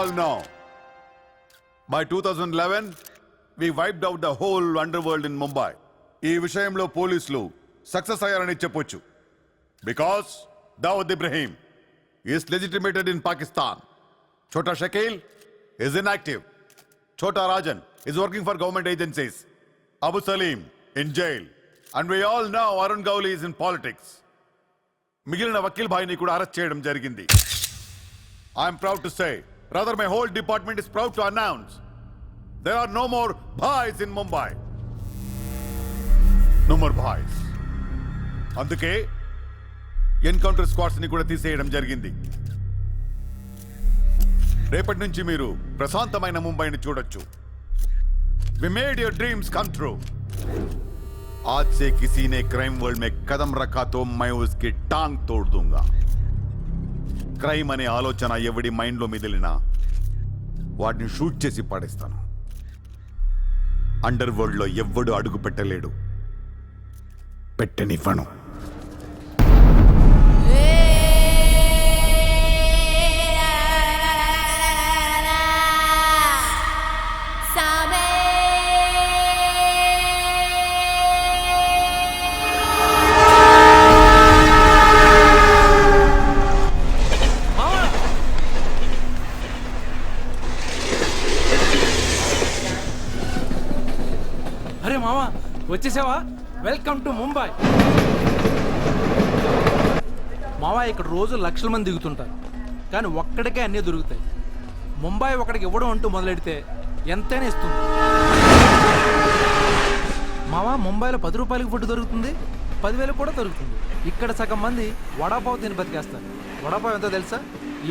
all know, by 2011, we wiped out the whole underworld in Mumbai. ఈ విషయంలో పోలీసులు success అయ్యారని చెప్పొచ్చు. Because Dawood Ibrahim is legitimated in Pakistan. Chota Shakil is inactive. Chota Rajan is working for government agencies. Abu Salim in jail. And we all know Arun Gowli is in politics. మిగిలిన వకీల్ భాయ్ని కూడా arrest చేయడం జరిగింది. I'm proud to say, rather my whole department is proud to announce, there are no more bhais in Mumbai. No more bhais. అందుకే encounter squads ని కూడా తీసేయడం జరిగింది. రేపటి నుంచి మీరు ప్రశాంతమైన ముంబైని చూడొచ్చు. We made your dreams come true. आज से किसी ने क्राइम वर्ल्ड में कदम रखा तो मैं उसकी टांग तोड़ दूंगा. క్రైమ్ అనే ఆలోచన ఎవడి మైండ్లో మిదిలినా వాడిని షూట్ చేసి పడేస్తాను. అండర్ వరల్డ్ లో ఎవ్వడు అడుగు పెట్టలేడు, పెట్టనివ్వను. అరే మామా, వచ్చేసావా? Welcome to Mumbai. మావా, ఇక్కడ రోజు లక్షల మంది దిగుతుంటారు, కానీ ఒక్కడికే అన్నీ దొరుకుతాయి. ముంబై ఒకడికి ఇవ్వడం అంటూ మొదలెడితే ఎంతైనా ఇస్తుంది. మావా, ముంబైలో 10 రూపాయలకి ఫుడ్ దొరుకుతుంది, 10,000 కూడా దొరుకుతుంది. ఇక్కడ సగం మంది వడాపావు తిని బతికేస్తారు. వడాపావు ఎంతో తెలుసా?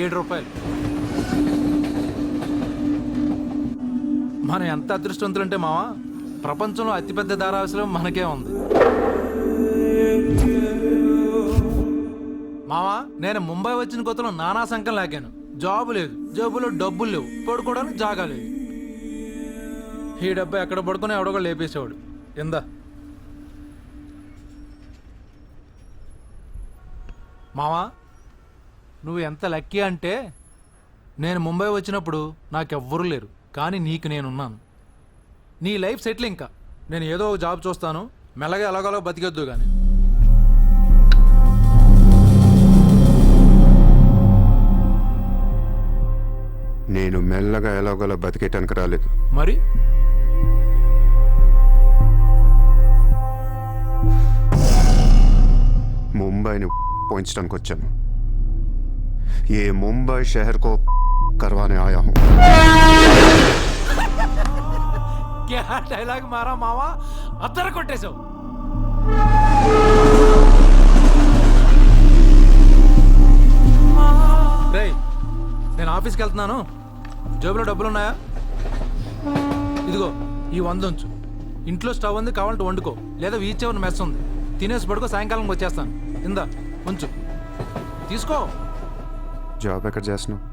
7 రూపాయలు. మనం ఎంత అదృష్టవంతులంటే మావా, ప్రపంచంలో అతిపెద్ద ధారావాసం మనకే ఉంది. మావా, నేను ముంబై వచ్చిన కొత్తలో నానా సంఖ్యలు లాగాను. జాబు లేదు, జేబులో డబ్బులు లేవు, పడుకోవడానికి జాగా లేదు. ఈ డబ్బా ఎక్కడ పడుకుని ఎవడో లేపేసేవాడు. ఎందా మావా, నువ్వు ఎంత లక్కీ అంటే, నేను ముంబై వచ్చినప్పుడు నాకెవ్వరూ లేరు, కానీ నీకు నేనున్నాను. నీ లైఫ్ సెటిల్. ఇంకా నేను ఏదో ఒక జాబ్ చూస్తాను, మెల్లగా ఎలాగోలా బతికొద్దు. కానీ నేను మెల్లగా ఎలాగోలా బతికేటానికి రాలేదు. మరి ముంబైని పోయించడానికి వచ్చాను. ఏ ముంబై షహర్ కో करवाने आया हूं. क्या డైలాగ్ మారా మావా, అద్దర కొట్టేశావు. రేయ్, నేను ఆఫీస్కి వెళ్తున్నాను. జేబులో డబ్బులున్నాయా? ఇదిగో ఈ 100 ఉంచు. ఇంట్లో స్టవ్ ఉంది, కావాలంటే వండుకో, లేదా వీచేవన్న మెస్ ఉంది, తినేసి పడుకో. సాయంకాలం వచ్చేస్తాను. ఇందా ఉంచు, తీసుకో. జాబ్ ఎక్కడ చేస్తున్నావు?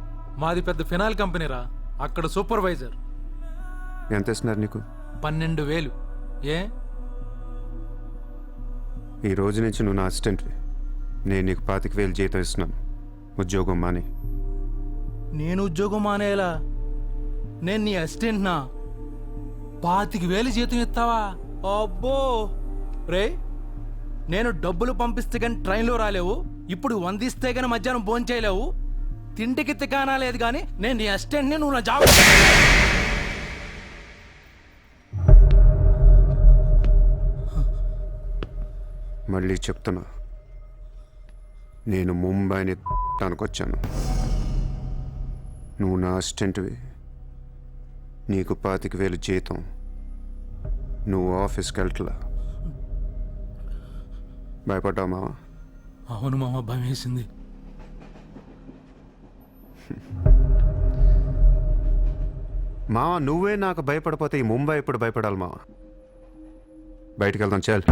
మాది పెద్ద ఫినాయిల్ కంపెనీరా, అక్కడ సూపర్వైజర్. ఎంత ఇస్తున్నారు నీకు? 12,000. ఏ ఈ రోజు నుంచి నువ్వు నా అసిస్టెంట్వి. నేను నీకు 25,000 జీతం ఇస్తున్నాను. ఉద్యోగం మాని. నేను ఉద్యోగం మానేలా? నేను నీ అసిస్టెంట్నా? 25,000 జీతం ఇస్తావా? అబ్బో రే, నేను డబ్బులు పంపిస్తే కానీ ట్రైన్లో రాలేవు, ఇప్పుడు 100 ఇస్తే కానీ మధ్యాహ్నం భోజనం చేయలేవు, తిండికి తికానా లేదు. కానీ నేను నీ అసిస్టెంట్ని, నువ్వు నా జాబ్. మళ్ళీ చెప్తున్నా, నేను ముంబైని వచ్చాను. నువ్వు నా అసిస్టెంట్వి, నీకు 25,000 జీతం, నువ్వు ఆఫీస్కి వెళ్ళట్లా. భయపడ్డావు మావా? అవును మామ, భయం వేసింది. మావా, నువ్వే నాకు భయపడిపోతే ఈ ముంబై ఇప్పుడు భయపడాలి మావా. బయటికి వెళ్దాం, చాలు.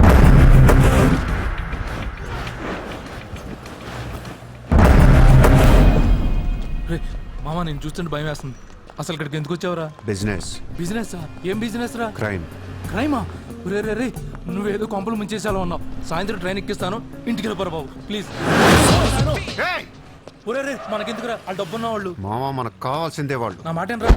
మామ, నేను చూస్తుంటే భయం వేస్తుంది. అసలు ఇక్కడికి ఎందుకు వచ్చావురా? బిజినెస్. బిజినెస్? ఏం బిజినెస్ రా? క్రైమ్. క్రైమా? రే రే రే, నువ్వేదో కొంపలు ముంచేసేలా ఉన్నావు. సాయంత్రం ట్రైన్ ఎక్కిస్తాను, ఇంటికి వెళ్ళిపోరా బాబు, ప్లీజ్. ఒరే రే మనకెందుకురా వాళ్ళు డబ్బున్న వాళ్ళు. మామ మనకు కావాల్సిందే వాళ్ళు. నా మాట రా.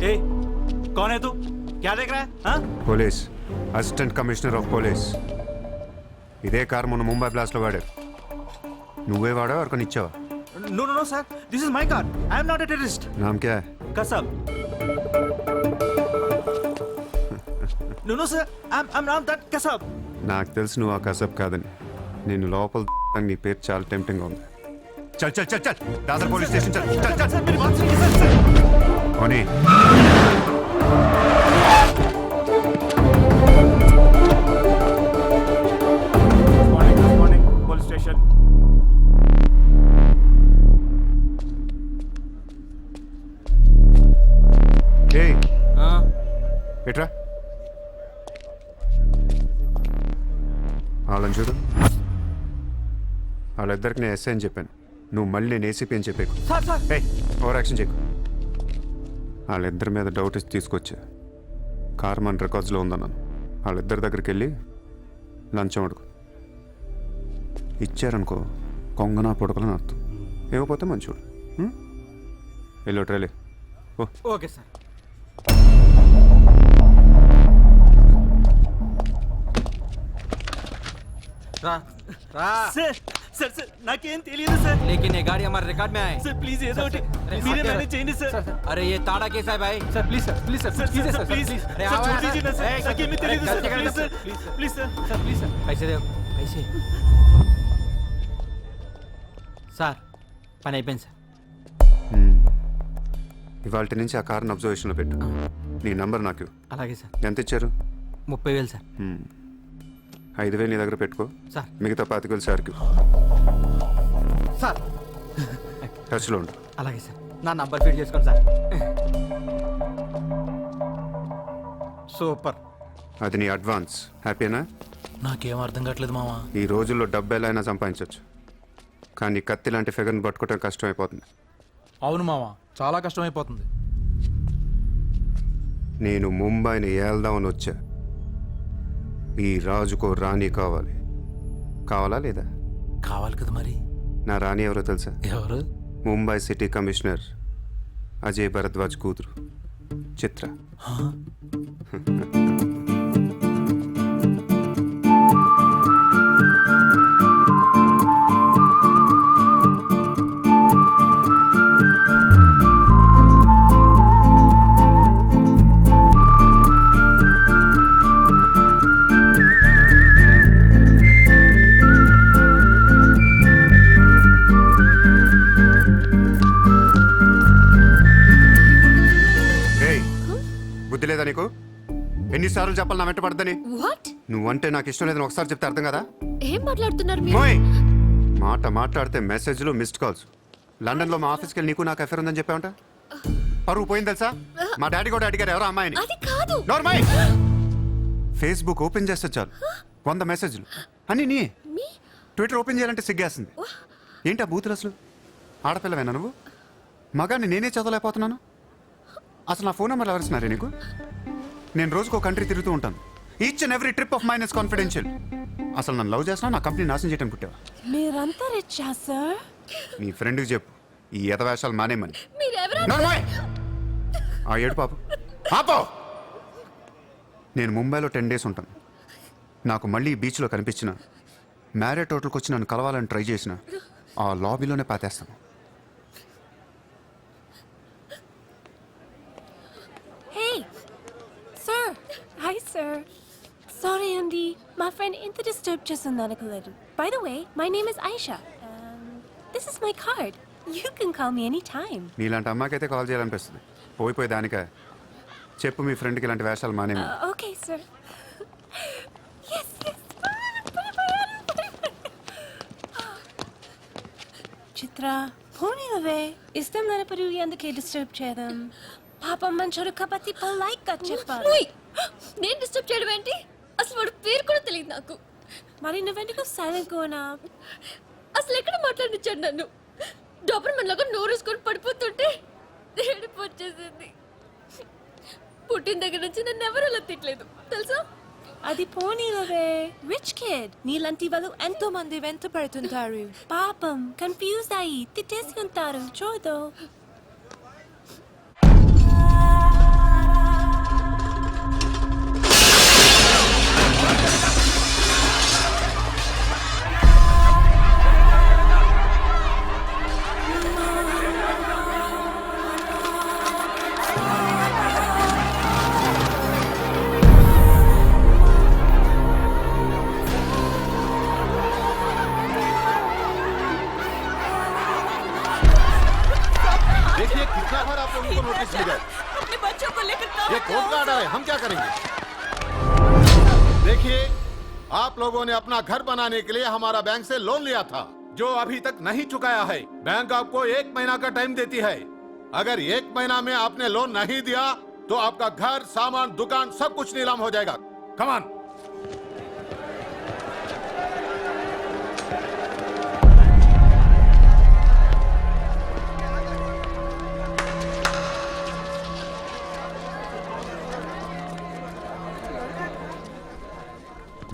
ए, कौन है तू? क्या देख रहा है? हाँ? Police, assistant commissioner of police. ఇదే కారు మొన్న ముంబై బ్లాస్ట్లో వాడారు. నువ్వే వాడావు ఎవరికొని ఇచ్చావా? No, no, no, sir. This is my car. I am not a terrorist. నామ్ క్యా? Kasab. No, no, sir. I'm not that Kasab. నాకు తెలుసు నువ్వు ఆ కసబ్ కాదని. నేను లోపల నీ పేరు చాలా టెంప్టింగ్ ఉంది. చల్ చల్ చల్ చల్ దాదర్ పోలీస్ స్టేషన్ చల్ చల్ చల్. Sir, मेरी बात सुनिए, sir, sir. ఓనీ Good morning, police station. ఏయ్ ఆ, ఎట్రా వాళ్ళని చూడు. వాళ్ళిద్దరికి నేను ఎస్ఐ అని చెప్పాను. నువ్వు మళ్ళీ నేను ఏసీపీ అని చెప్పాకు. Sir, sir. ఏయ్ ఓవర్ యాక్షన్ చేయకు. వాళ్ళిద్దరి మీద డౌట్ ఇచ్చి తీసుకొచ్చా. కార్ మన రికార్డ్స్లో ఉందన్నాను. వాళ్ళిద్దరి దగ్గరికి వెళ్ళి లంచం అడుగు. ఇచ్చారనుకో కొంగనా పొడకలని అర్థం. ఇవ్వకపోతే మంచివాడు. వెళ్ళి ట్రైలే ఓ. Okay, sir. రా రా Sir, sir, sir. నాకేం తెలియదు సార్. लेकिन ये गाड़ी हमारे रिकॉर्ड में आए సార్ ప్లీజ్ ఏదో ఒకటి अरे, మీరే सर, మేనేజ్ చేయండి సార్. अरे ये ताड़ा कैसा है भाई sir please sir please sir sir please sir please अरे సార్ आओ छोड़ यार, दीजिए ना सर. ए, నాకేమీ తెలియదు अरे, సార్. गलती ప్లీజ్ कर sir please sir. Sir please sir. पैसे दे पैसे సార్ పని అయిపోయింది సార్. ఇవాళ నుంచి ఆ కార్ని అబ్జర్వేషన్లో పెట్టు. నీ నంబర్ నాకు ఇవ్వు. అలాగే సార్. ఎంత ఇచ్చారు? 30,000 సార్. 5,000 నీ దగ్గర పెట్టుకో. సార్ మిగతా 25,000 సార్కి సార్ టచ్లో ఉండు. అలాగే సార్. నా నంబర్ ఫీడ్ చేసుకోండి సార్. సూపర్. అది నీ అడ్వాన్స్. హ్యాపీనా? నాకేం అర్థం కావట్లేదు మావా. ఈ రోజుల్లో డబ్బు ఎలా అయినా సంపాదించవచ్చు, కానీ కత్తి లాంటి ఫిగర్ని పట్టుకోవడం కష్టమైపోతుంది. అవును మావా, చాలా కష్టమైపోతుంది. నేను ముంబైని ఏల్దామని వచ్చా. ఈ రాజుకో రాణి కావాలి. కావాలా లేదా? కావాలి కదా మరి. నా రాణి ఎవరో తెలుసా? ఎవరు? ముంబై సిటీ కమిషనర్ అజయ్ భరద్వాజ్ కూతురు చిత్ర. ఏయ్, బుద్ధి లేదా నీకు? ఎన్నిసార్లు చెప్పాలి నా వెంట పడద్దని? వాట్? నువ్వంటే నాకు ఇష్టం లేదని ఒకసారి చెప్తే అర్థం కదా? ఏం మాట్లాడుతున్నారు మీరు? మోయ్, మాట మాట్లాడితే మెసేజ్లు మిస్డ్ కాల్స్. లండన్లో మా ఆఫీస్కి వెళ్ళి నీకు నాకు అఫేర్ ఉందని చెప్పావంట. పరువు పోయింది తెలుసా? మా డాడీ కూడా అడిగారు ఎవరో అమ్మాయిని. అది కాదు. నార్మల్ ఫేస్బుక్ ఓపెన్ చేస్తే చాలు 100 మెసేజ్లు అన్నీ నీ. మీ ట్విట్టర్ ఓపెన్ చేయాలంటే సిగ్గేస్తుంది. ఏంటి ఆ బూతులు అసలు? ఆడపిల్లవేనా నువ్వు? మగాన్ని నేనే చదవలేకపోతున్నాను. అసలు నా ఫోన్ నెంబర్ ఎవరిస్తున్నారే నీకు? నేను రోజుకో కంట్రీ తిరుగుతూ ఉంటాను. Each and every trip of mine is confidential. అసలు నన్ను లవ్ చేస్తున్నా, నా కంపెనీ నాశనం చేయడం పుట్టావా? మీరంతా రిచ్చా సార్? నీ ఫ్రెండ్కి చెప్పు ఈ యథవేషాలు మానేమని. మీరెవరు? నార్మల్ ఆ ఏడు పాపు ఆపో. నేను ముంబైలో 10 days ఉంటాను. నాకు మళ్ళీ ఈ బీచ్లో కనిపించిన, మ్యారేట్ హోటల్కి వచ్చి నన్ను కలవాలని ట్రై చేసిన, ఆ లాబీలోనే పాతేస్తాను. Hey, sir. Hi, sir. Sorry, Andy. My friend ఇంత డిస్టర్బ్ చేస్తుంది అనుకోలేదు. By the way, my name is Aisha. This is my card. You can call me anytime. నీలాంటి అమ్మాయికైతే కాల్ చేయాలనిపిస్తుంది. పోయిపోయి దానికా? చెప్పు మీ ఫ్రెండ్కి ఇలాంటి వేషాలు మానేమి. Okay, sir. Yes, yes. చిత్ర, పోనీవే. ఇష్టం లేనప్పుడు ఎందుకే డిస్టర్బ్ చేయడం? పాపం మంచోడు కాబట్టి polite గా చెప్పాలి. నేను డిస్టర్బ్ చేయడం ఏంటి? అసలు వాడు పేరు కూడా తెలియదు నాకు. మరి నువ్వెందుకు సైలెంట్ కోనా? అసలు ఎక్కడ మాట్లాడించాడు నన్ను? డాబర్ మనలాగా నోరేసుకొని పడిపోతుంటే ఏడుపు వచ్చేసింది. పుట్టిన దగ్గర నుంచి నన్ను ఎవరు అలా తిట్టలేదు తెలుసా? అది పోనీలవే. రిచ్ కిడ్ నీలాంటి వాళ్ళు ఎంతో మంది వెంట పడుతుంటారు. పాపం కన్ఫ్యూజ్ అయ్యి తిట్టేసుకుంటారు. చూడు. देखिए कितना बार आप लोगों को नोटिस मिला है। अपने बच्चों को लेकर ये कोर्ट का ऑर्डर है, हम क्या करेंगे? देखिए आप लोगों ने अपना घर बनाने के लिए हमारा बैंक से लोन लिया था जो अभी तक नहीं चुकाया है। बैंक आपको 1 महीना का टाइम देती है। अगर 1 महीना में आपने लोन नहीं दिया तो आपका घर, सामान, दुकान सब कुछ नीलाम हो जाएगा। Come on.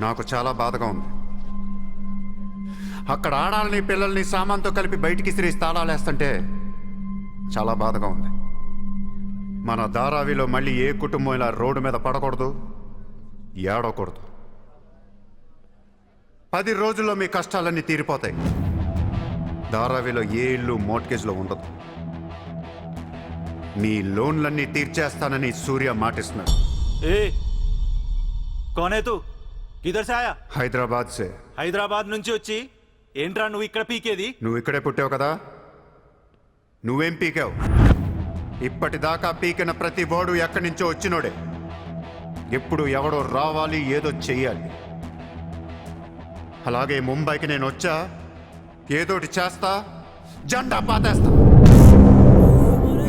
నాకు చాలా బాధగా ఉంది. అక్కడ ఆడాలని పిల్లల్ని సామాన్తో కలిపి బయటికి సిరేసి తాళాలేస్తుంటే చాలా బాధగా ఉంది. మన ధారావిలో మళ్ళీ ఏ కుటుంబం ఇలా రోడ్డు మీద పడకూడదు, ఏడవకూడదు. 10 రోజుల్లో మీ కష్టాలన్నీ తీరిపోతాయి. ధారావిలో ఏ ఇల్లు మోర్ట్గేజ్లో ఉండదు. మీ లోన్లన్నీ తీర్చేస్తానని సూర్య మాటిస్తున్నాడు. ए कौन है तू? किधर से आया? హైదరాబాద్ సే. హైదరాబాద్ నుంచి వచ్చి ఏంట్రా నువ్వు ఇక్కడ పీకేది? నువ్వు ఇక్కడే పుట్టావు కదా, నువ్వేం పీకావు? ఇప్పటిదాకా పీకిన ప్రతి వాడు ఎక్కడి నుంచో వచ్చినోడే. ఎప్పుడు ఎవడో రావాలి, ఏదో చెయ్యాలి. అలాగే ముంబైకి నేను వచ్చా, ఏదోటి చేస్తా, జెండా పాతేస్తా.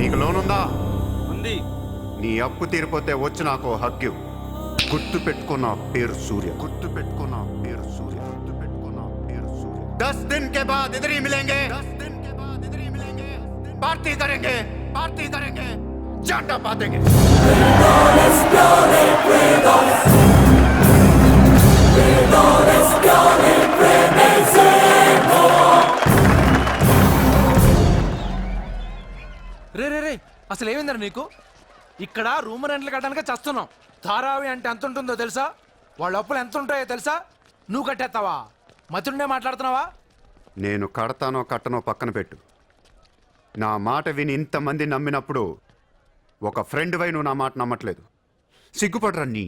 నీకు లోన్ ఉందా? ఉంది. నీ అప్పు తీరిపోతే వచ్చి నాకు హక్కు. గుర్తు పెట్టుకున్న పేరు సూర్య. గుర్తు పెట్టుకున్న పేరు సూర్య. గుర్తు పెట్టుకున్న పేరు సూర్య. 10 दिन के बाद इधर ही मिलेंगे. 10 दिन के बाद इधर ही मिलेंगे. पार्टी करेंगे, पार्टी करेंगे, जाटा पातेंगे. రే రే రే అసలు ఏమైందిరా నీకు? ఇక్కడ రూమ్ రెంట్లు కట్టడానికి చస్తున్నాం. ధారావి అంటే ఎంత ఉంటుందో తెలుసా? వాళ్ళ అప్పులు ఎంత ఉంటాయో తెలుసా? నువ్వు కట్టేస్తావా? మతుండే మాట్లాడుతున్నావా? నేను కడతానో కట్టనో పక్కన పెట్టు. నా మాట విని ఇంతమంది నమ్మినప్పుడు ఒక ఫ్రెండ్ వై నువ్వు నా మాట నమ్మట్లేదు. సిగ్గుపడరా నీ